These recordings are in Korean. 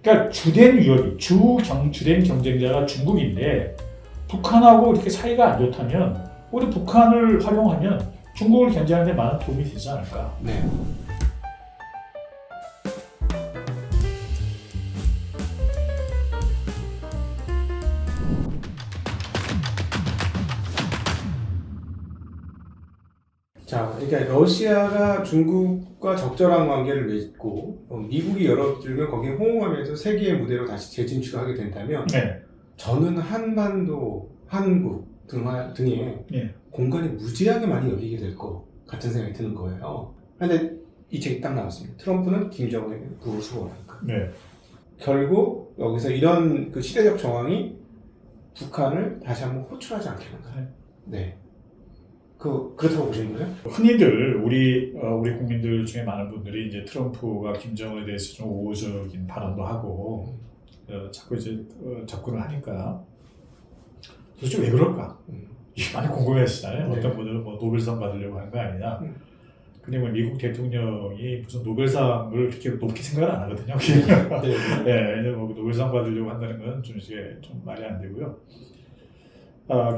그러니까 주된 위협이 주된 경쟁자가 중국인데 북한하고 이렇게 사이가 안 좋다면 우리 북한을 활용하면 중국을 견제하는 데 많은 도움이 되지 않을까. 네. 자, 그러니까 러시아가 중국과 적절한 관계를 맺고 미국이 열어들면 거기에 호응하면서 세계의 무대로 다시 재진출하게 된다면 네. 저는 한반도, 한국 등에 네. 공간이 무지하게 많이 열리게 될 것 같은 생각이 드는 거예요. 근데 이 책이 딱 나왔습니다. 트럼프는 김정은에게 불을 수호하니까. 네. 결국 여기서 이런 그 시대적 정황이 북한을 다시 한번 호출하지 않겠는가. 네. 그렇다고 보시는 거예요? 흔히들 우리 국민들 중에 많은 분들이 이제 트럼프가 김정은에 대해서 좀 우호적인 발언도 하고 자꾸 이제 접근을 하니까 도대체 왜 그럴까? 이게 많이 궁금해하시잖아요. 네. 어떤 분들은 뭐 노벨상 받으려고 하는 거 아니냐. 근데 뭐 미국 대통령이 무슨 노벨상을 그렇게 높게 생각을 안 하거든요. 네. 네, 뭐 노벨상 받으려고 한다는 건 좀 이게 좀 말이 안 되고요.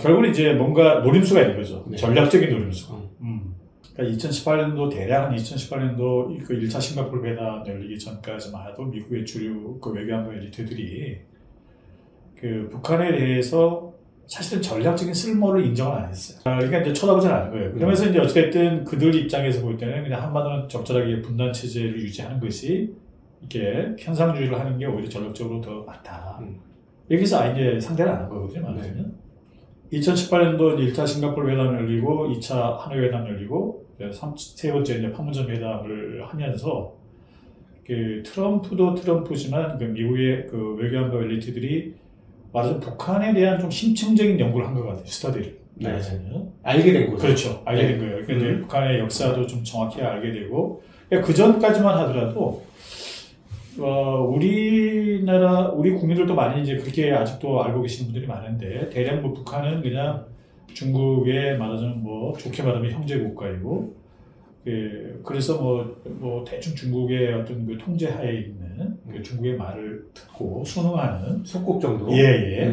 결국은 이제 뭔가 노림수가 있는 거죠. 네. 전략적인 노림수. 그러니까 2018년도 대략 한 2018년도 그 1차 싱가포르 회담 열리기 전까지만 해도 미국의 주류 그 외교안보 엘리트들이 그 북한에 대해서 사실은 전략적인 쓸모를 인정을 안 했어요. 그러니까 이제 쳐다보지 않은 거예요. 그러면서 이제 어찌됐든 그들 입장에서 볼 때는 그냥 한반도는 적절하게 분단 체제를 유지하는 것이 이렇게 현상주의를 하는 게 오히려 전략적으로 더 맞다. 여기서 이제 상대를 안 한 거거든요, 말하자면. 2018년도 1차 싱가포르 회담 열리고 2차 하노이 회담 열리고 세 번째 이제 판문점 회담을 하면서 그 트럼프도 트럼프지만 그 미국의 그 외교안보 엘리트들이 말하자면 북한에 대한 좀 심층적인 연구를 한 것 같아요. 스터디를. 네. 말하자면. 알게 된 거죠. 그렇죠. 알게 된 거예요. 그러니까 이제 북한의 역사도 좀 정확히 알게 되고 그러니까 그 전까지만 하더라도 우리 국민들도 많이 이제 그렇게 아직도 알고 계시는 분들이 많은데 대략 뭐 북한은 그냥 중국의 말하자면 뭐 좋게 말하면 형제 국가이고 그래서 뭐 대충 중국의 어떤 그 통제하에 있는 그 중국의 말을 듣고 순응하는 속국 정도. 예.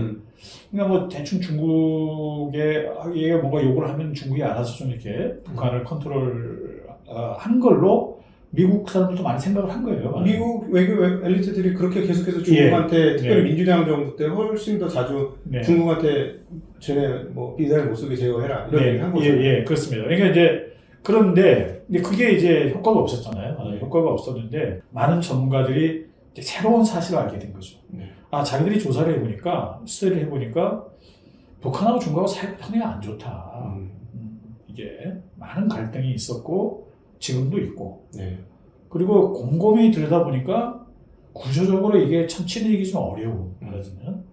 그러니까 뭐 대충 중국에 얘가 뭔가 욕을 하면 중국이 알아서 좀 이렇게 북한을 컨트롤 하는 걸로 미국 사람들도 많이 생각을 한 거예요. 미국 외교 엘리트들이 그렇게 계속해서 중국한테 특별히 민주당 정부 때 훨씬 더 자주 중국한테 쟤네 뭐 비자를 못 쓰게 제어해라 이런 얘기 한 거죠. 예, 그렇습니다. 그러니까 이제 그런데 그게 이제 효과가 없었잖아요. 효과가 없었는데 많은 전문가들이 이제 새로운 사실을 알게 된 거죠. 자기들이 조사를 해보니까 스터디를 해보니까 북한하고 중국하고 사이가 상당히 안 좋다. 이게 많은 갈등이 있었고 지금도 있고. 그리고 곰곰이 들여다보니까 구조적으로 이게 참 친해지기 좀 어려운 말하자면.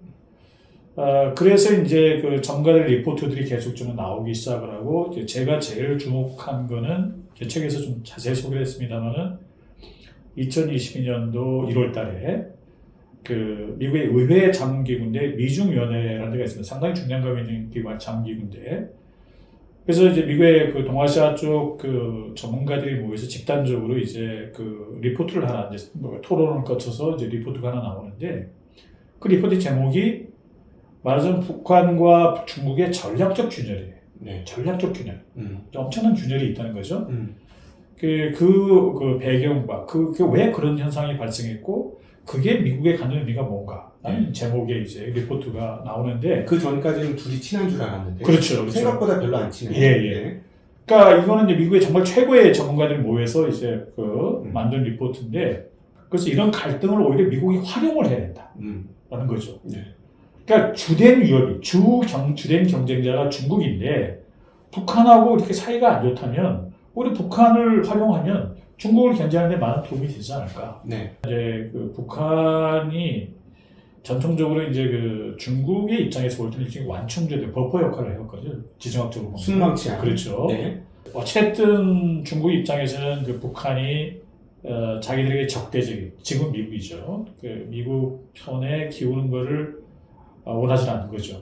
그래서 이제 그 전문가들 리포트들이 계속 좀 나오기 시작을 하고 이제 제가 제일 주목한 거는 제 책에서 좀 자세히 소개를 했습니다만은 2022년도 1월달에 그 미국의 의회 자문기구인데 미중위원회라는 데가 있습니다. 상당히 중량감 있는 기관 자문기구인데 그래서 이제 미국의 그 동아시아 쪽 그 전문가들이 모여서 집단적으로 이제 그 리포트를 하나 이제 뭐 토론을 거쳐서 이제 리포트가 하나 나오는데 그 리포트 제목이 말하자면 북한과 중국의 전략적 균열이에요. 전략적 균열. 엄청난 균열이 있다는 거죠. 그 배경과 왜 그런 현상이 발생했고 그게 미국에 갖는 의미가 뭔가 라는 제목의 이제 리포트가 나오는데 그 전까지는 둘이 친한 줄 알았는데 그렇죠. 생각보다 별로 안 친해요. 예. 그러니까 이거는 이제 미국의 정말 최고의 전문가들이 모여서 이제 만든 리포트인데 그래서 이런 갈등을 오히려 미국이 활용을 해야 된다라는 거죠. 그러니까 주된 위협이 주된 경쟁자가 중국인데 북한하고 이렇게 사이가 안 좋다면 우리 북한을 활용하면 중국을 견제하는 데 많은 도움이 되지 않을까. 이제 그 북한이 전통적으로 이제 그 중국의 입장에서 볼 때는 일종의 완충제도 버퍼 역할을 해왔거든요. 지정학적으로 보면. 순망치 않은. 그렇죠. 어쨌든 중국 입장에서는 그 북한이 자기들에게 적대적인 지금 미국이죠. 그 미국 편에 기우는 거를 원하지 않는 거죠.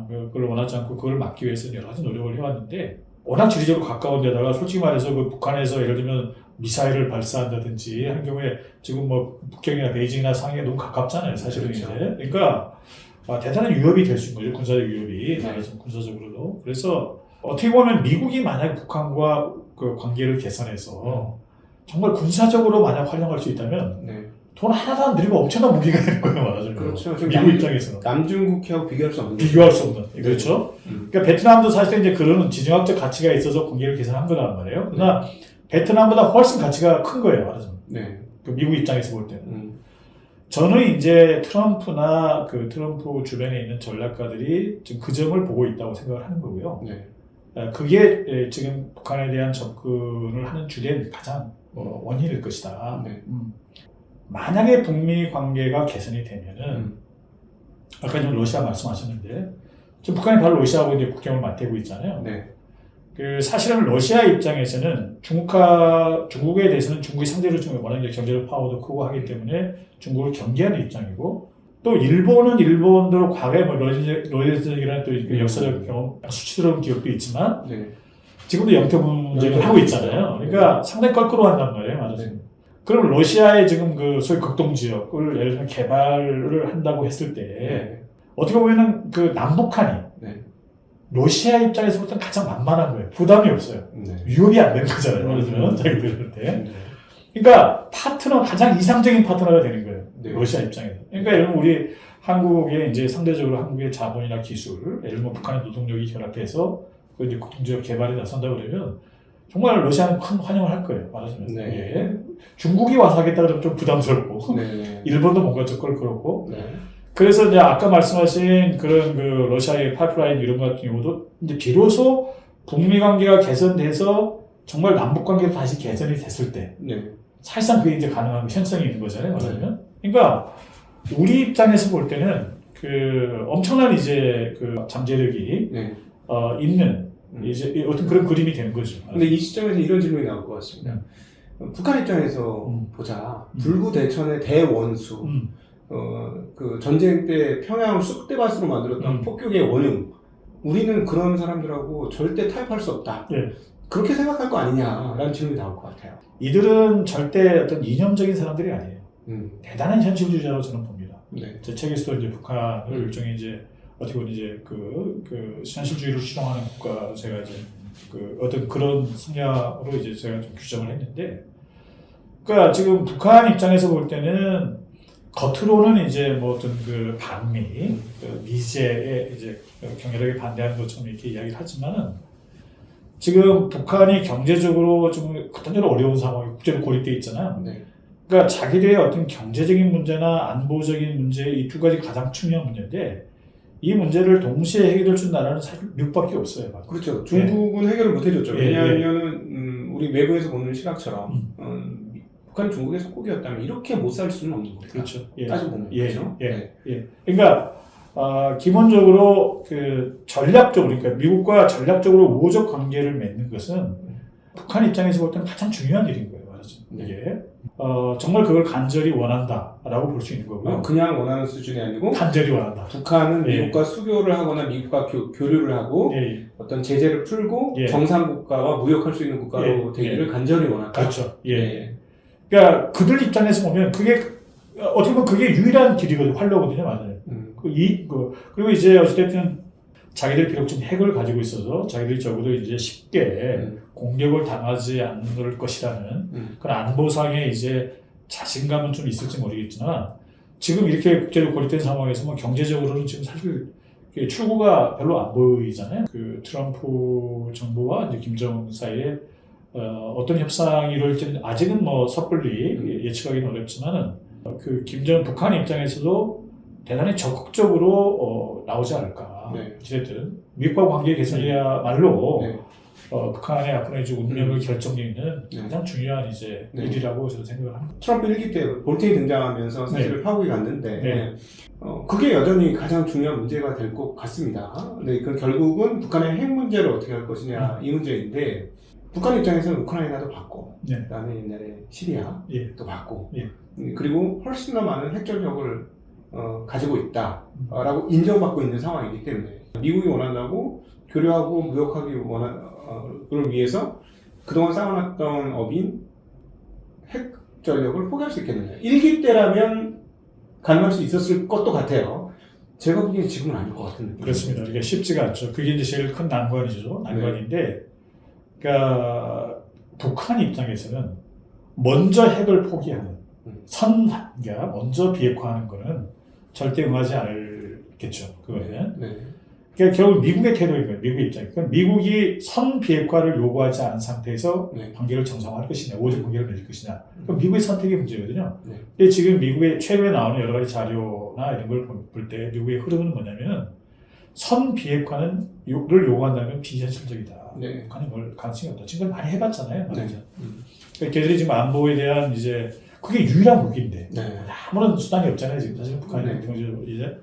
그걸 원하지 않고 그걸 막기 위해서 여러 가지 노력을 해왔는데 워낙 지리적으로 가까운 데다가 솔직히 말해서 그 북한에서 예를 들면 미사일을 발사한다든지 하는 경우에 지금 뭐 북경이나 베이징이나 상해가 너무 가깝잖아요, 사실은. 그렇죠. 이제. 그러니까 대단한 위협이 될 수 있는 거죠, 군사적 위협이. 네. 군사적으로도. 그래서 어떻게 보면 미국이 만약 북한과 그 관계를 개선해서 정말 군사적으로 만약 활용할 수 있다면 네. 돈 하나도 안 들이고 엄청난 무기가 되는 거예요, 말하자면. 그렇죠. 지금 미국 입장에서는. 남중국해하고 비교할 수 없는 비교할 수 없는. 그렇죠. 음. 그러니까 베트남도 사실 이제 그런 지정학적 가치가 있어서 관계를 개선한 거란 말이에요. 그러나 베트남보다 훨씬 가치가 큰 거예요, 말하자면. 네. 그 미국 입장에서 볼 때는. 저는 이제 트럼프나 그 트럼프 주변에 있는 전략가들이 지금 그 점을 보고 있다고 생각을 하는 거고요. 네. 그게 지금 북한에 대한 접근을 하는 주된 가장 원인일 것이다. 네. 만약에 북미 관계가 개선이 되면은 아까 좀 러시아 말씀하셨는데 지금 북한이 바로 러시아하고 이제 국경을 맞대고 있잖아요. 네. 그 사실은 러시아 입장에서는 중국에 대해서는 중국이 상대로 좀 워낙 이제 경제적 파워도 크고 하기 때문에 중국을 경계하는 입장이고 또 일본은 일본대로 과거에 뭐 러시아적이라는 또 그 역사적 경험 수치스러운 기억도 있지만 네. 지금도 영토 분쟁을 하고 있잖아요. 그러니까 상당히 껄끄러워한단 말이에요, 말하자면. 네. 그럼 러시아의 지금 그 소위 극동 지역을 예를 들면 개발을 한다고 했을 때 네. 어떻게 보면은 그 남북한이 네. 러시아 입장에서 볼 때는 가장 만만한 거예요. 부담이 없어요. 네. 위협이 안 되는 거잖아요. 말하자면 자기들한테. 네. 그러니까 가장 이상적인 파트너가 되는 거예요. 네. 러시아 입장에서. 그러니까 예를 들면 우리 한국의 이제 상대적으로 한국의 자본이나 기술, 예를 들면 북한의 노동력이 결합해서 그 이제 국동지역 개발에 나선다 그러면 정말 러시아는 큰 환영을 할 거예요. 말하자면. 네. 예. 중국이 와서 하겠다 그러면 좀 부담스럽고, 네. 일본도 뭔가 좀 껄끄럽고. 네. 그래서 이제 아까 말씀하신 그런 그 러시아의 파이프라인 이런 것 같은 경우도 이제 비로소 북미 관계가 개선돼서 정말 남북 관계가 다시 개선이 됐을 때 네. 사실상 그게 이제 가능한 현상이 있는 거잖아요. 말하자면. 그러니까 우리 입장에서 볼 때는 그 엄청난 이제 그 잠재력이 네. 있는 이제 어떤 그런 그림이 되는 거죠. 근데 이 시점에서 이런 질문이 나올 것 같습니다. 북한 입장에서 보자. 불구대천의 대원수. 그 전쟁 때 평양을 쑥대밭으로 만들었던 폭격의 원흉. 우리는 그런 사람들하고 절대 타협할 수 없다. 예. 그렇게 생각할 거 아니냐라는 질문이 나올 것 같아요. 이들은 절대 어떤 이념적인 사람들이 아니에요. 대단한 현실주의자로 저는 봅니다. 네. 제 책에서도 이제 북한을 일종의 이제 어떻게 보면 이제 그 현실주의를 추종하는 국가 제가 이제 그 어떤 그런 성향으로 이제 제가 좀 규정을 했는데, 그러니까 지금 북한 입장에서 볼 때는 겉으로는 이제 뭐 어떤 그 반미, 그 미제에 이제 격렬하게 반대하는 것처럼 이렇게 이야기를 하지만은 지금 북한이 경제적으로 좀 극단적으로 어려운 상황이 국제로 고립돼 있잖아요. 네. 그러니까 자기들의 어떤 경제적인 문제나 안보적인 문제 이 두 가지 가장 중요한 문제인데 이 문제를 동시에 해결할 수 있는 나라는 사실 미국밖에 없어요. 맞아요. 그렇죠. 중국은 해결을 못 해줬죠. 예, 왜냐하면은 우리 외부에서 보는 시각처럼 북한이 중국의 속국이었다면 이렇게 못 살 수는 없는 거예요. 그렇죠. 예. 따지고 보면 그렇죠. 예. 그러니까 기본적으로 그 전략적으로 그러니까 미국과 전략적으로 우호적 관계를 맺는 것은 북한 입장에서 볼 때는 가장 중요한 일인 거예요. 말하자면. 이게 정말 그걸 간절히 원한다라고 볼 수 있는 거고요. 그냥 원하는 수준이 아니고 간절히 원한다. 북한은 예. 미국과 수교를 하거나 미국과 교류를 하고 예. 어떤 제재를 풀고 예. 정상 국가와 무역할 수 있는 국가로 예. 되기를 간절히 원한다. 그렇죠. 예. 그러니까 그들 입장에서 보면 그게 어떻게 보면 그게 유일한 길이거든요. 활로거든요. 맞아요. 그리고 이제 어쨌든 자기들 비록 좀 핵을 가지고 있어서 자기들이 적어도 이제 쉽게 공격을 당하지 않을 것이라는 그런 안보상의 이제 자신감은 좀 있을지 모르겠지만 지금 이렇게 국제로 고립된 상황에서 뭐 경제적으로는 지금 사실 출구가 별로 안 보이잖아요. 그 트럼프 정부와 이제 김정은 사이에 어떤 협상이 이룰지는 아직은 뭐 섣불리 예측하기는 어렵지만은 그 김정은 북한 입장에서도 대단히 적극적으로 나오지 않을까. 네. 어쨌든 미국과 관계 개선이야말로 네. 북한의 앞으로 이제 운명을 결정짓는 네. 가장 중요한 이제 네. 일이라고 저는 생각을 합니다. 트럼프 1기 때 볼튼이 등장하면서 사실을 파국이 갔는데 네. 그게 여전히 가장 중요한 문제가 될 것 같습니다. 네, 그 결국은 북한의 핵 문제를 어떻게 할 것이냐 이 문제인데 북한 입장에서는 우크라이나도 받고 네. 그다음에 옛날에 시리아도 예. 받고 예. 그리고 훨씬 더 많은 핵 전력을 가지고 있다라고 인정받고 있는 상황이기 때문에 미국이 원한다고 교류하고 무역하기 를 위해서 그동안 쌓아놨던 업인 핵 전력을 포기할 수 있겠느냐. 1기 때라면 가능할 수 있었을 것도 같아요. 제가 보기엔 지금은 아닐 것 같은 느낌. 그렇습니다. 이게 쉽지가 않죠. 그게 이제 제일 큰 난관이죠. 난관인데, 그러니까 북한 입장에서는 먼저 핵을 포기하는 그러니까 먼저 비핵화하는 거는 절대 응하지 않겠죠. 그거는. 네. 그러니까 결국 미국의 태도인 거예요. 미국 입장이. 그러니까 미국이 선 비핵화를 요구하지 않은 상태에서 네. 관계를 정상화할 것이냐, 오직 관계를 맺을 것이냐. 그럼 미국의 선택의 문제거든요. 네. 근데 지금 미국의 최근에 나오는 여러 가지 자료나 이런 걸 볼 때 미국의 흐름은 뭐냐면 선 비핵화는 요구한다면 비현실적이다. 네. 북한이 뭘 가능성이 없다. 지금 많이 해봤잖아요. 네. 그러니까 걔들이 지금 안보에 대한 이제 그게 유일한 무기인데 네. 아무런 수단이 없잖아요. 지금 사실 북한이 네. 이제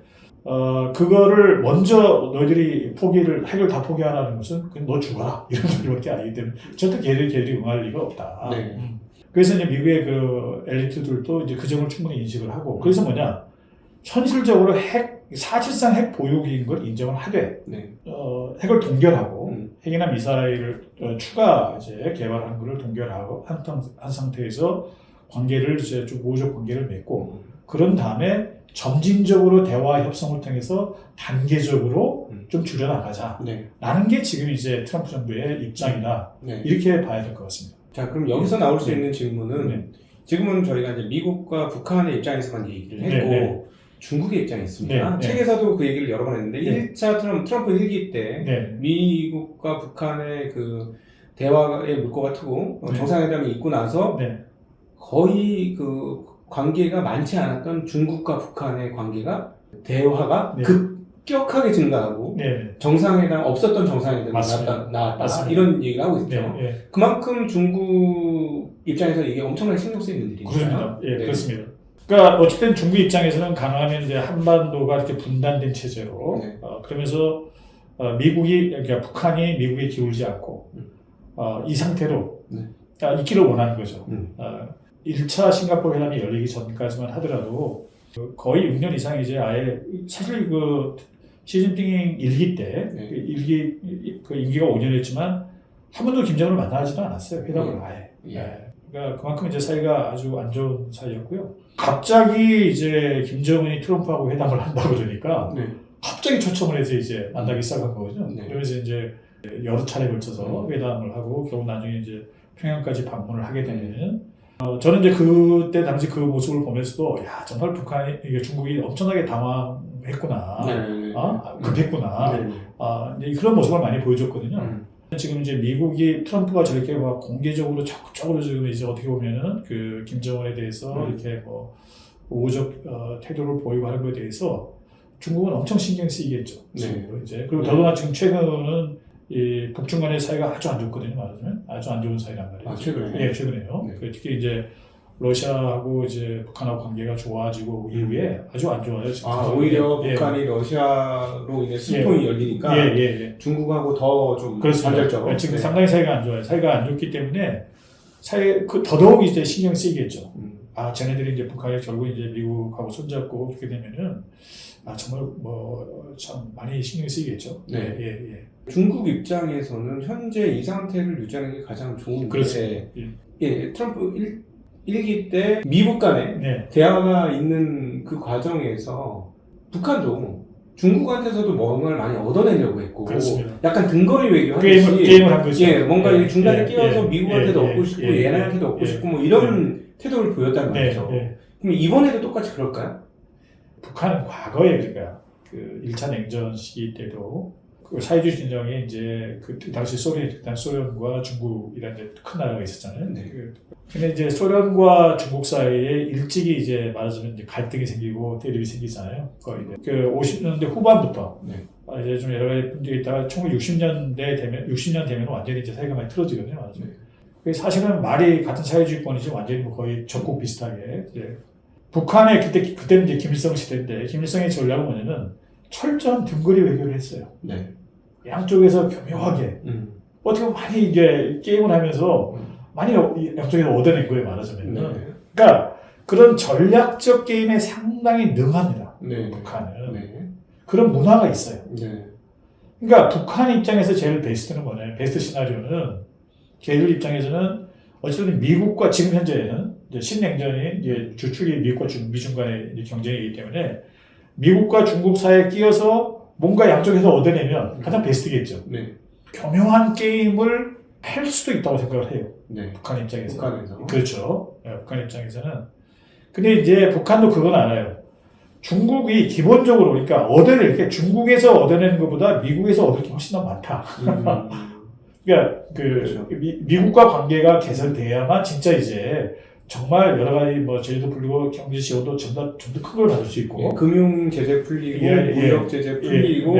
그거를 먼저 너희들이 핵을 다 포기하라는 것은 그냥 너 죽어라 이런 소리밖에 아니기 때문에 절대 걔들이 응할 리가 없다. 네. 그래서 이제 미국의 그 엘리트들도 이제 그 점을 충분히 인식을 하고 그래서 뭐냐 현실적으로 사실상 핵 보유국인 걸 인정을 하되 네. 핵을 동결하고 핵이나 미사일을 추가 이제 개발하는 것을 동결하고 한 상태에서 관계를 이제 좀 우호적 관계를 맺고 그런 다음에 점진적으로 대화 협상을 통해서 단계적으로 좀 줄여나가자. 네. 라는 게 지금 이제 트럼프 정부의 입장이다. 네. 이렇게 봐야 될 것 같습니다. 자, 그럼 여기서 나올 수 네. 있는 질문은 네. 지금은 저희가 이제 미국과 북한의 입장에서만 얘기를 했고 네. 중국의 입장이 있습니다. 네. 책에서도 그 얘기를 여러 번 했는데 네. 1차 트럼프 1기 때 네. 미국과 북한의 그 대화의 물꼬가 트고 네. 정상회담이 있고 나서 네. 거의 그 관계가 많지 않았던 중국과 북한의 관계가 대화가 네. 급격하게 증가하고 네. 정상회담 없었던 정상회담이 맞습니다. 나왔다 맞습니다. 이런 얘기를 하고 있죠. 네. 그만큼 중국 입장에서 이게 엄청나게 신경 쓰이는 일이니까요. 그렇습니다. 예, 네. 그렇습니다. 그러니까 어쨌든 중국 입장에서는 가능하면 이제 한반도가 이렇게 분단된 체제로 네. 그러면서 그러니까 북한이 미국에 기울지 않고 이 상태로 네. 있기를 원하는 거죠. 1차 싱가포르 회담이 열리기 전까지만 하더라도 거의 6년 이상 이제 아예 사실 그 시진핑 1기 때 네. 그 임기가 5년이었지만 한 번도 김정은을 만나지도 않았어요. 회담을 아예. 예. 네. 그러니까 그만큼 이제 사이가 아주 안 좋은 사이였고요. 갑자기 이제 김정은이 트럼프하고 회담을 한다 그러니까 네. 갑자기 초청을 해서 이제 만나기 시작한 거거든요. 네. 그러면서 이제 여러 차례 걸쳐서 회담을 하고 결국 나중에 이제 평양까지 방문을 하게 되면 저는 이제 그때 당시 그 모습을 보면서도 야 정말 이게 중국이 엄청나게 당황했구나, 네. 급했구나, 네. 이제 그런 모습을 많이 보여줬거든요. 지금 이제 미국이 트럼프가 저렇게 막 공개적으로 적극적으로 지금 이제 어떻게 보면은 그 김정은에 대해서 이렇게 뭐 우호적 태도를 보이고 하는 것에 대해서 중국은 엄청 신경 쓰이겠죠. 네. 이제 그리고 더더나 지금 최근은 이 북중 간의 사이가 아주 안 좋거든요. 말하자면 아주 안 좋은 사이란 말이에요. 최근에? 예, 최근에요. 네. 특히 이제 러시아하고 이제 북한하고 관계가 좋아지고 이후에 아주 안 좋아요. 지금. 오히려 예. 북한이 러시아로 인해 수통이 열리니까 중국하고 더 좀 그렇습니다. 지금 상당히 사이가 안 좋아요. 사이가 안 좋기 때문에 더더욱 이제 신경 쓰이겠죠. 쟤네들이 이제 북한이 결국 이제 미국하고 손잡고 그렇게 되면은 정말 뭐 참 많이 신경 쓰이겠죠. 네. 중국 입장에서는 현재 이 상태를 유지하는 게 가장 좋은데, 그렇습니다. 트럼프 1기 때 미국 간에 대화가 있는 그 과정에서 북한도 중국한테서도 뭔가를 많이 얻어내려고 했고, 그렇습니다. 약간 등거리 외교하듯이 게임을 한 거죠. 뭔가 이 중간에 끼워서 미국한테도 얻고 싶고 얘네한테도 얻고 싶고 뭐 이런 태도를 보였단 말이죠. 그럼 이번에도 똑같이 그럴까요? 북한은 과거에 그러니까 그 1차 냉전 시기 때도 그 사회주의 진영에 이제 그 당시 소련과 중국이라는 이제 큰 나라가 있었잖아요. 근데 이제 소련과 중국 사이에 일찍이 이제 말하자면 이제 갈등이 생기고 대립이 생기잖아요. 거의 그 50년대 후반부터 이제 좀 여러 가지 문제가 있다가 1960년 되면 완전히 이제 사이가 많이 틀어지거든요. 말하자면. 사실은 말이 같은 사회주의권이지 완전히 뭐 거의 적국 비슷하게 이제 북한의 그때는 이제 김일성 시대인데 김일성의 전략은 뭐냐면 철저한 등거리 외교를 했어요. 양쪽에서 교묘하게 어떻게 보면 많이 이제 게임을 하면서 많이 양쪽에서 얻어낸 거예요, 말하자면. 그러니까 그런 전략적 게임에 상당히 능합니다. 북한은. 그런 문화가 있어요. 그러니까 북한 입장에서 제일 베스트는 뭐냐면 베스트 시나리오는 걔들 입장에서는 어쨌든 미국과 지금 현재는 이제 신냉전이 이제 주축이 미국과 미중 간의 이제 경쟁이기 때문에 미국과 중국 사이에 끼어서 뭔가 양쪽에서 얻어내면 가장 베스트겠죠. 네. 교묘한 게임을 할 수도 있다고 생각을 해요. 네. 북한 입장에서. 북한에서. 그렇죠. 네, 북한 입장에서는. 근데 이제 북한도 그건 알아요. 중국이 기본적으로, 그러니까 이렇게 중국에서 얻어내는 것보다 미국에서 얻을 게 훨씬 더 많다. 그러니까 그렇죠. 미국과 관계가 개선돼야만 진짜 이제 정말 여러 가지 뭐 제재도 풀리고 경제 지원도 좀 더 큰 걸 받을 수 있고. 예, 금융 제재 풀리고 무역 제재 풀리고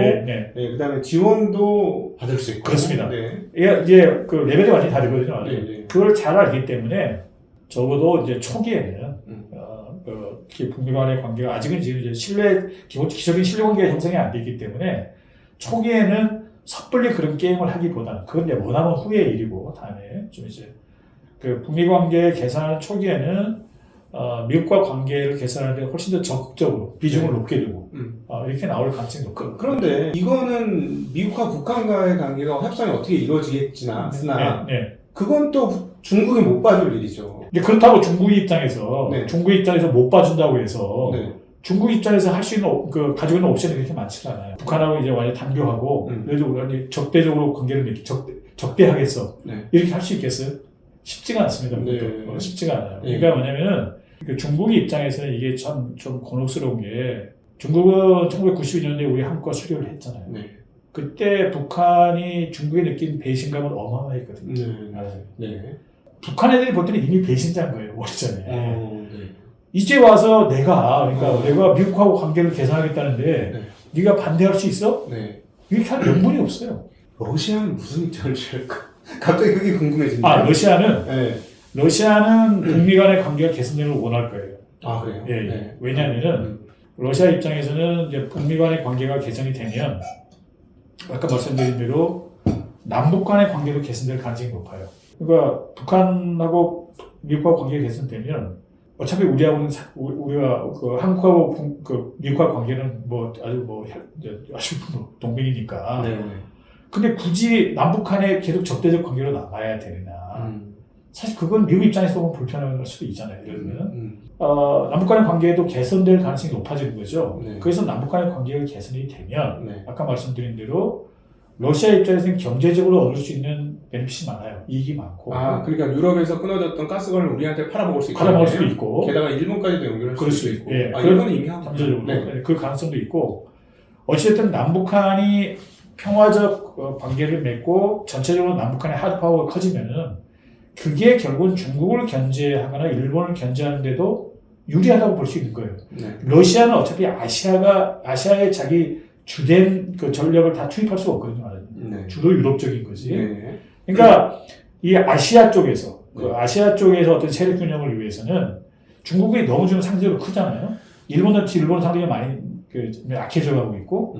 그다음에 지원도 받을 수 있고. 그렇습니다. 네. 이게 그 레벨이 완전히 다르거든요. 네. 그걸 잘 알기 때문에 적어도 이제 초기에는 북미 간의 관계가 아직은 지금 이제 기본적인 신뢰 관계가 형성이 안 됐기 때문에 초기에는 섣불리 그런 게임을 하기보다는 그건 이제 원하면 후의 일이고 다음에 좀 이제 그 북미 관계 개선하는 초기에는 미국과 관계를 개선하는 데 훨씬 더 적극적으로 비중을 높게 두고 이렇게 나올 가능성이 높고. 그런데 이거는 미국과 북한과의 관계가 협상이 어떻게 이루어지겠지나 그건 또 중국이 못 봐줄 일이죠. 그렇다고 중국 입장에서 못 봐준다고 해서 중국 입장에서 할 수 있는 가지고 있는 옵션이 그렇게 많지가 않아요. 북한하고 이제 완전 단교하고 그래도 완전 적대적으로 관계를 맺기 적대하겠어. 이렇게 할 수 있겠어요? 쉽지가 않습니다. 쉽지가 않아요. 그러니까 뭐냐면은 중국의 입장에서는 이게 참 좀 곤혹스러운 게 중국은 1992년에 우리 한국과 수교를 했잖아요. 그때 북한이 중국에 느낀 배신감은 어마어마했거든요. 북한 애들이 볼 때는 이미 배신자인 거예요. 오래전에. 이제 와서 내가 미국하고 관계를 개선하겠다는데 네가 반대할 수 있어? 이렇게 할 명분이 없어요. 러시아는 무슨 입장을 취할까? 갑자기 그게 궁금해진다. 러시아는 북미 간의 관계가 개선되는 걸 원할 거예요. 그래요? 왜냐하면은 러시아 입장에서는 이제 북미 간의 관계가 개선이 되면 아까 말씀드린 대로 남북 간의 관계도 개선될 가능성이 높아요. 그러니까 북한하고 미국하고 관계가 개선되면 어차피 우리가 한국하고 미국과 관계는 아주 동맹이니까. 근데 굳이 남북한에 계속 적대적 관계로 남아야 되느냐. 사실 그건 미국 입장에서 보면 불편할 수도 있잖아요. 예를 들면 남북 간의 관계도 개선될 가능성이 높아지는 거죠. 그래서 남북 간의 관계가 개선이 되면 아까 말씀드린 대로 러시아 입장에서는 경제적으로 얻을 수 있는 베네핏이 많아요. 이익이 많고. 그러니까 유럽에서 끊어졌던 가스관을 우리한테 팔아먹을 수 있고. 게다가 일본까지도 연결할 수 있고. 일본은 이미 하고. 잠재적으로. 그 가능성도 있고. 어쨌든 남북한이 평화적 관계를 맺고 전체적으로 남북한의 하드파워가 커지면은 그게 결국은 중국을 견제하거나 일본을 견제하는데도 유리하다고 볼 수 있는 거예요. 러시아는 어차피 아시아에 자기 주된 그 전력을 다 투입할 수가 없거든요. 주로 유럽적인 거지. 그러니까 이 아시아 쪽에서 아시아 쪽에서 어떤 세력 균형을 위해서는 중국이 너무 좀 상대적으로 크잖아요. 일본은 상대적으로 많이 약해져 가고 있고.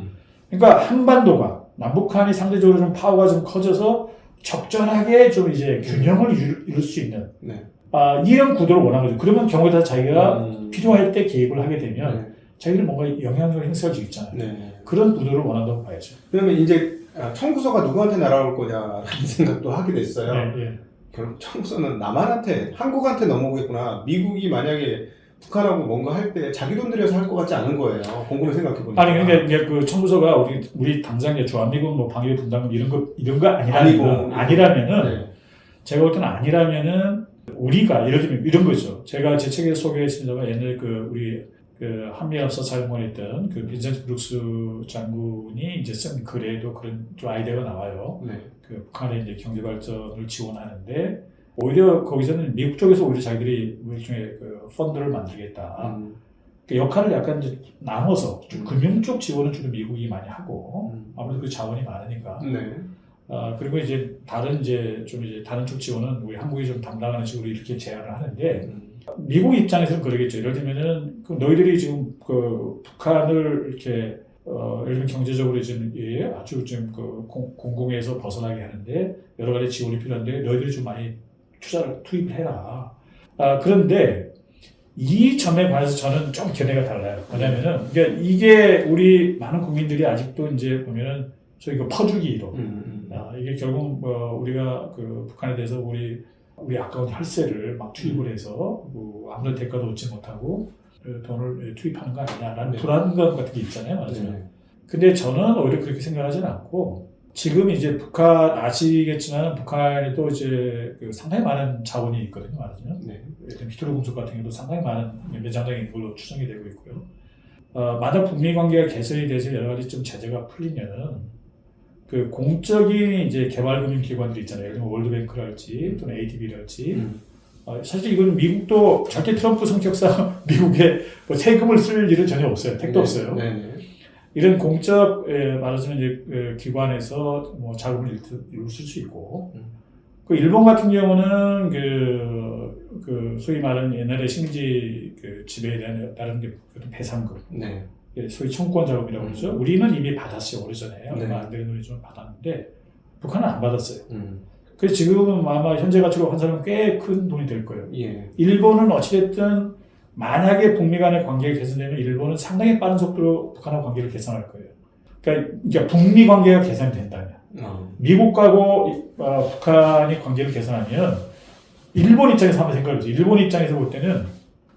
그러니까 한반도가 남북한이 상대적으로 좀 파워가 좀 커져서 적절하게 좀 이제 균형을 이룰 수 있는 이런 구도를 원하는 거죠. 그러면 경우에 따라 자기가 필요할 때 개입을 하게 되면 자기는 뭔가 영향력을 행사할 수 있잖아요. 그런 구도를 원한다고 봐야죠. 그러면 이제 청구서가 누구한테 날아올 거냐라는 생각도 하게 됐어요. 결국 청구서는 남한한테, 한국한테 넘어오겠구나. 미국이 만약에 북한하고 뭔가 할 때 자기 돈 들여서 할 것 같지 않은 거예요. 곰곰이 생각해보니까. 그러니까 그 청구서가 우리 당장 주한미군 방위 분담금 이런 거 아니라면은 제가 볼 때는 아니라면은 우리가 예를 들면 이런 거죠. 제가 제 책에 소개했습니다만 옛날에 우리 한미합사 사용원했던 빈센트 브룩스 장군이 이제 쓴 글에도 그런 좀 아이디어가 나와요. 북한의 이제 경제 발전을 지원하는데 오히려 거기서는 미국 쪽에서 오히려 자기들이 일종의 펀드를 만들겠다. 그 역할을 약간 이제 나눠서 금융 쪽 지원은 주로 미국이 많이 하고 아무래도 그 자원이 많으니까. 그리고 이제 다른 쪽 지원은 우리 한국이 좀 담당하는 식으로 이렇게 제안을 하는데. 미국 입장에서는 그러겠죠. 예를 들면은 너희들이 지금 북한을 이렇게 예를 들면 경제적으로 지금 아주 좀 공공에서 벗어나게 하는데 여러 가지 지원이 필요한데 너희들이 좀 많이 투입을 해라. 그런데 이 점에 관해서 저는 좀 견해가 달라요. 왜냐면은 이게 우리 많은 국민들이 아직도 이제 보면은 저희 퍼주기 이론. 이게 결국 우리가 북한에 대해서 우리 우리 아까운 혈세를 막 투입을 해서 뭐 아무런 대가도 얻지 못하고 돈을 투입하는 거 아니냐라는 네. 불안감 같은 게 있잖아요. 말하자면. 네. 근데 저는 오히려 그렇게 생각하지는 않고 지금 이제 북한 아시겠지만 북한에도 이제 그 상당히 많은 자원이 있거든요. 말하자면. 네. 히트로 공속 같은 경우도 상당히 많은 매장장이 있는 걸로 추정이 되고 있고요. 만약 북미 관계가 개선이 돼서 여러 가지 좀 제재가 풀리면은 그 공적인 이제 개발금융 기관들이 있잖아요. 예를 들면 월드뱅크랄지 또는 ADB랄지. 사실 이건 미국도 절대 트럼프 성격상 미국에 뭐 세금을 쓸 일은 전혀 없어요. 택도 없어요. 네. 이런 공적 말하자면 이제 기관에서 뭐 자금을 쓸 수 있고. 그 일본 같은 경우는 그 소위 말하는 옛날에 식민지 그 지배에 대한 다른 게 배상금, 네. 소위 청구권 자금이라고 그러죠. 우리는 이미 받았어요. 오래전에 네. 얼마 안 되는 돈이 좀 받았는데 북한은 안 받았어요. 그래서 지금은 아마 현재 가치로 환산하면 꽤 큰 돈이 될 거예요. 예. 일본은 어찌됐든 만약에 북미 간의 관계가 개선되면 일본은 상당히 빠른 속도로 북한과 관계를 개선할 거예요. 그러니까 북미 관계가 개선이 된다면 미국하고 북한이 관계를 개선하면 일본 입장에서 한번 생각해보세요. 일본 입장에서 볼 때는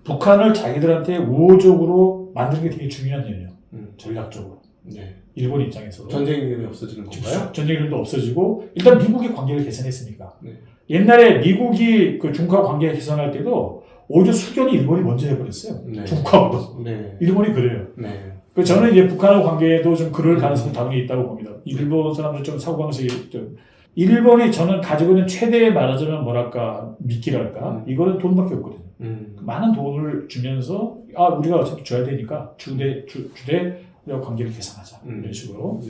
북한을 자기들한테 우호적으로 만드는 게 되게 중요한 일이에요. 전략적으로. 네. 일본 입장에서. 전쟁 위험이 없어지는 건가요? 전쟁 위험도 없어지고 일단 미국이 관계를 개선했으니까. 네. 옛날에 미국이 그 중국과 관계 개선할 때도 오히려 수견이 일본이 먼저 해버렸어요. 네. 중국하고도. 네. 일본이 그래요. 네. 그 저는 이제 북한과 관계에도 좀 그럴 가능성이 당연히 있다고 봅니다. 일본 사람들 좀 사고방식이 좀 일본이 저는 가지고 있는 최대의 말하자면 뭐랄까 미끼랄까 이거는 돈밖에 없거든요. 많은 돈을 주면서 우리가 어차피 줘야 되니까 주되 우리가 관계를 개선하자 이런 식으로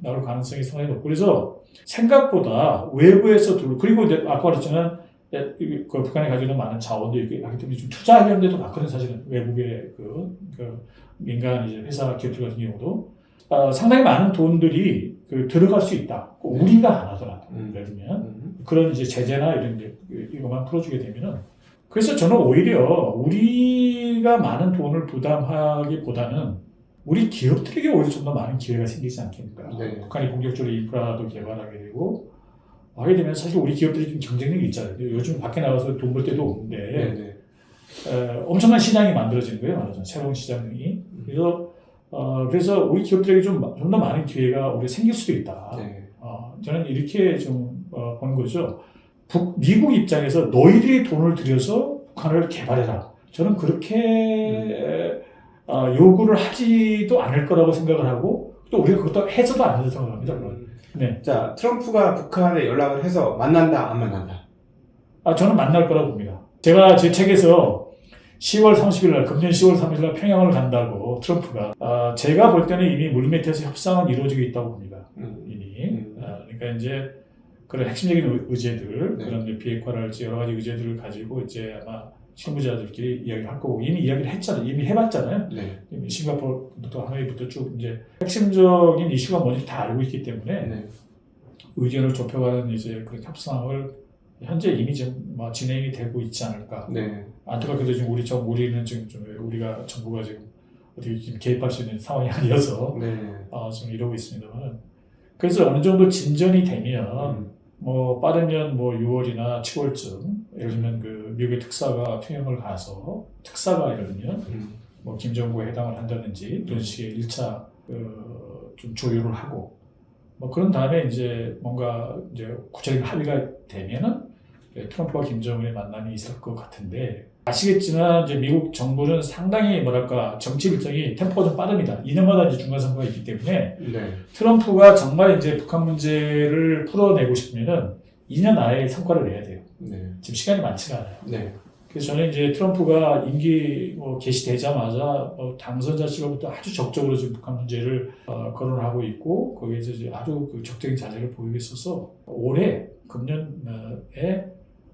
나올 가능성이 상당히 높고 그래서 생각보다 외부에서 그리고 이제 아까 말했지만 그 북한이 가지고 있는 많은 자원도 있기 때문에 좀 투자하려는 데도 많거든요. 사실은 외국의 그 민간 이제 회사 기업들 같은 경우도 상당히 많은 돈들이 들어갈 수 있다. 우리가 안 하더라도 예를 들면 그런 이제 제재나 이런 이것만 풀어주게 되면은 그래서 저는 오히려 우리가 많은 돈을 부담하기보다는 우리 기업들에게 오히려 좀 더 많은 기회가 생기지 않겠는가. 네. 북한이 본격적으로 인프라도 개발하게 되고 하게 되면 사실 우리 기업들이 좀 경쟁력이 있잖아요. 요즘 밖에 나가서 돈 벌 데도 없는데 엄청난 시장이 만들어지는 거예요. 말하자면 새로운 시장이. 그래서 우리 기업들에게 좀 더 많은 기회가 우리가 생길 수도 있다. 네. 저는 이렇게 좀 보는 거죠. 미국 입장에서 너희들이 돈을 들여서 북한을 개발해라. 저는 그렇게 요구를 하지도 않을 거라고 생각을 하고 또 우리가 그것도 해서도 안 된다고 생각합니다. 네. 자, 트럼프가 북한에 연락을 해서 만난다, 안 만난다? 저는 만날 거라고 봅니다. 제가 제 책에서 10월 30일 날, 금년 10월 30일 날 평양을 간다고 트럼프가 제가 볼 때는 이미 물밑에서 협상은 이루어지고 있다고 봅니다. 이미. 그러니까 이제 그런 핵심적인 의제들, 그런 비핵화랄지 여러 가지 의제들을 가지고 이제 아마 실무자들끼리 이야기를 할 거고 이미 이야기를 했잖아요. 이미 해봤잖아요. 네. 이미 싱가포르부터 하노이부터 쭉 이제 핵심적인 이슈가 뭔지 다 알고 있기 때문에 의견을 좁혀가는 이제 그런 협상을 현재 이미 좀 진행이 되고 있지 않을까. 네. 안타깝게도 지금 우리는 지금 좀 우리가 정부가 지금 어떻게 지금 개입할 수 있는 상황이 아니어서 지금 이러고 있습니다만. 그래서 어느 정도 진전이 되면 빠르면 6월이나 7월쯤 예를 들면 그 미국의 특사가 평양을 가서 특사가 예를 들면 김정부에 해당을 한다든지 이런 식의 1차 좀 조율을 하고 그런 다음에 이제 뭔가 이제 구체적인 합의가 되면은 트럼프와 김정은의 만남이 있을 것 같은데 아시겠지만 이제 미국 정부는 상당히 정치 일정이 템포가 좀 빠릅니다. 2년마다 이제 중간 선거가 있기 때문에 트럼프가 정말 이제 북한 문제를 풀어내고 싶으면은 2년 안에 성과를 내야 돼요. 지금 시간이 많지가 않아요. 그래서 저는 이제 트럼프가 임기 개시되자마자 당선자 시절부터 아주 적극적으로 지금 북한 문제를 거론하고 있고 거기에서 이제 아주 적극적인 자세를 보이고 있어서 올해 금년에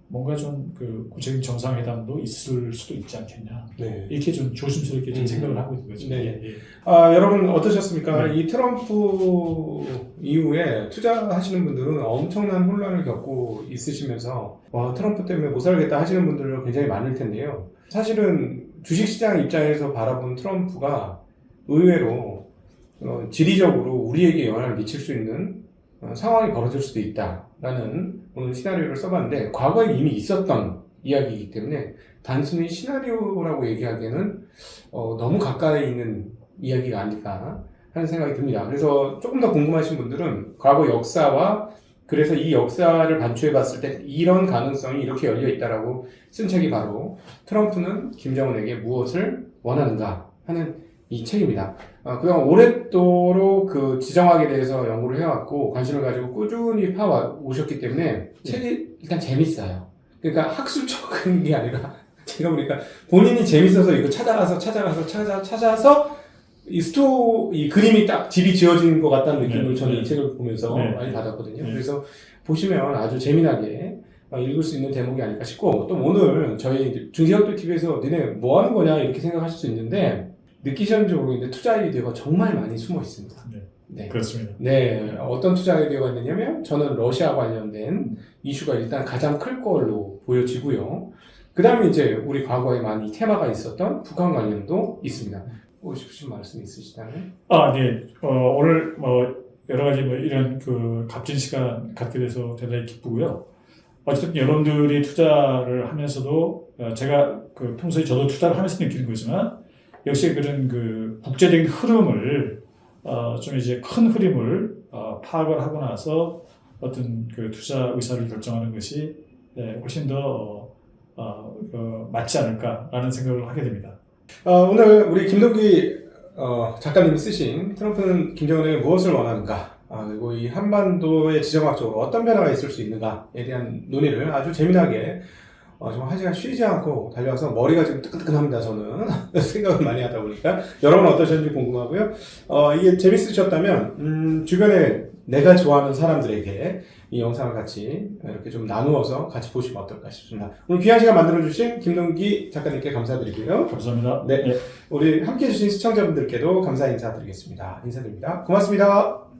뭔가 좀 구체적인 정상회담도 있을 수도 있지 않겠냐. 이렇게 좀 조심스럽게 좀 생각을 하고 있는 거죠. 여러분 어떠셨습니까? 이 트럼프 이후에 투자하시는 분들은 엄청난 혼란을 겪고 있으시면서 트럼프 때문에 못 살겠다 하시는 분들 굉장히 많을 텐데요. 사실은 주식시장 입장에서 바라본 트럼프가 의외로 지리적으로 우리에게 영향을 미칠 수 있는 상황이 벌어질 수도 있다라는 오늘 시나리오를 써봤는데 과거에 이미 있었던 이야기이기 때문에 단순히 시나리오라고 얘기하기에는 너무 가까이 있는 이야기가 아닐까 하는 생각이 듭니다. 그래서 조금 더 궁금하신 분들은 과거 역사와 그래서 이 역사를 반추해 봤을 때 이런 가능성이 이렇게 열려 있다라고 쓴 책이 바로 트럼프는 김정은에게 무엇을 원하는가 하는 이 책입니다. 그동안 오랫도록 그 지정학에 대해서 연구를 해왔고 관심을 가지고 꾸준히 파오셨기 때문에 책이 일단 재밌어요. 그러니까 학술적인 게 아니라 제가 보니까 본인이 재밌어서 이거 찾아서 이 그림이 딱 집이 지어진 것 같다는 느낌을 저는 이 책을 보면서 많이 받았거든요. 그래서 보시면 아주 재미나게 읽을 수 있는 대목이 아닐까 싶고, 또 오늘 저희 중시학도 TV에서 니네 뭐 하는 거냐 이렇게 생각하실 수 있는데 느끼셨는지 모르겠는데 투자 아이디어가 정말 많이 숨어 있습니다. 네. 그렇습니다. 네, 어떤 투자 아이디어가 있느냐면 저는 러시아 관련된 이슈가 일단 가장 클 걸로 보여지고요. 그 다음에 이제 우리 과거에 많이 테마가 있었던 북한 관련도 있습니다. 하고 싶으신 말씀 있으시다면? 네. 오늘 여러 가지 이런 그 값진 시간 갖게 돼서 대단히 기쁘고요. 어쨌든 여러분들이 투자를 하면서도 제가 그 평소에 저도 투자를 하면서 느끼는 거지만 역시 그런 그 국제적인 흐름을 좀 이제 큰 흐름을 파악을 하고 나서 어떤 그 투자 의사를 결정하는 것이 훨씬 더 맞지 않을까라는 생각을 하게 됩니다. 오늘 우리 김동기 작가님이 쓰신 트럼프는 김정은에게 무엇을 원하는가, 그리고 이 한반도의 지정학적으로 어떤 변화가 있을 수 있는가에 대한 논의를 아주 재미나게 정말 한 시간 쉬지 않고 달려와서 머리가 지금 뜨끈뜨끈합니다. 저는 생각을 많이 하다 보니까 여러분 어떠셨는지 궁금하고요. 이게 재밌으셨다면 주변에 내가 좋아하는 사람들에게 이 영상을 같이 이렇게 좀 나누어서 같이 보시면 어떨까 싶습니다. 오늘 귀한 시간 만들어주신 김동기 작가님께 감사드리고요. 감사합니다. 네. 우리 함께 해주신 시청자분들께도 감사 인사드리겠습니다. 인사드립니다. 고맙습니다.